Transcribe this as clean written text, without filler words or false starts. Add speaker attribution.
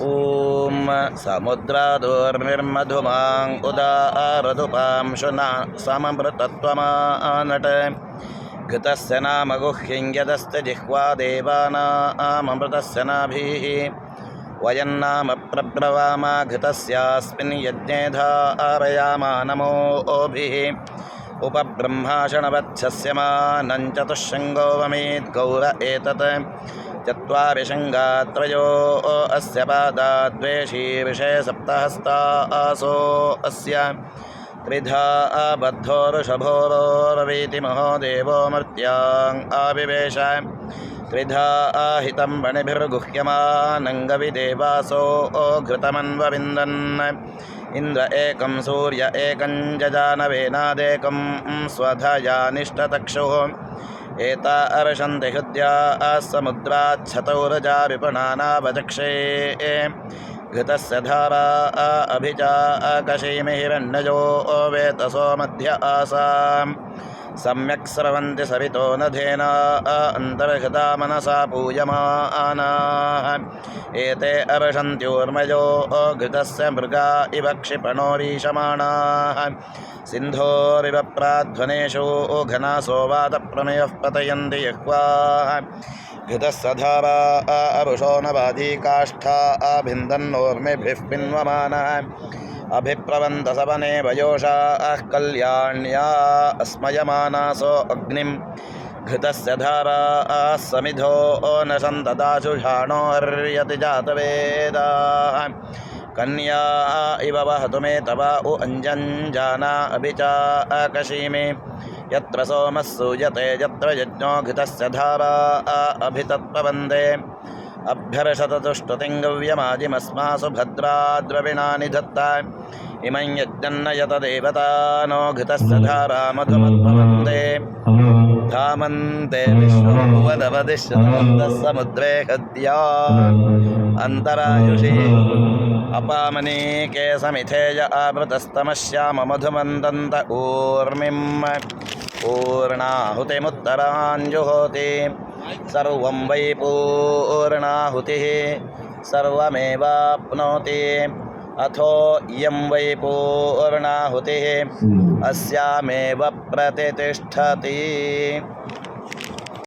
Speaker 1: ॐ समुद्रादुर्निर्मधुमां उदारधुपां शुना सममृतत्वमानट घृतस्य नाम गुह्यं यदस्ति जिह्वा देवानाममृतस्य नाभिः वयन्नाम प्रब्रवाम घृतस्यास्मिन् यज्ञे धारयामा नमोभिः उपब्रह्माशणवत्सस्य मानं चतुष्षङ्गो वमेद्गौर एतत् चत्वारि शङ्गात्रयो अस्य पादाद्वेषी विषय सप्तहस्तासो अस्य त्रिधा बद्धो ऋषभोरोरवीति महो देवो मर्त्यां आविवेश त्रिधा हितं वणिभिर्गुह्यमानङ्गविदेवासो घृतमन्वविन्दन् इन्द्र एकं सूर्य एकं जजानवेनादेकं स्वधयानिष्टतक्षुः एता अर्षन्ति हृद्या समुद्राच्छतौरजा विपुनानावचक्षे घृतस्य धारा अभिचाकशीमि हिरण्यजो वेतसो मध्य आसाम् सम्यक् स्रवन्ति सवितो नधेना अन्तर्हृता मनसा पूयमानाः एते अर्षन्त्यूर्मयो घृतस्य मृगा इव क्षिपणोरीशमाणाः सिन्धोरिव प्राध्वनेषु घनासो वातप्रमेयः पतयन्ति यह्वाः घृतस्य धारा अरुषो नवादी काष्ठा अभिन्दन्नोर्मिभिः पिन्वमानः अभिप्रवन्तसवने वयोषाः कल्याण्या अस्मयमानासो अग्निं घृतस्य धारा समिधो न सन्तदाशुषाणो हर्यति जातवेदाः कन्या इव वहतु मे तव उ अञ्जञ्जाना अभिचाकशीमि यत्र सोमः सूयते यत्र यज्ञो घृतस्य धारा अभितत्पवन्दे अभ्यर्षततुष्टुतिं गव्यमाजिमस्मासु भद्राद्रविणानि दत्ता इमं यज्ञन्नयत देवता नो घृतस्य धारा मधुमत्पवन्दे धामन्ते विश्ववदवदिश्यतमन्तः समुद्रे हद्या अन्तरायुषि अपामनीके समिथेय आवृतस्तमश्याम मधुमन्दन्त ऊर्मिं पूर्णाहुतिमुत्तराञ्जुहोति सर्वं वै पूर्णाहुतिः सर्वमेवाप्नोति अथो इयं वै पूर्णाहुतिः अस्यामेव प्रतिष्ठति।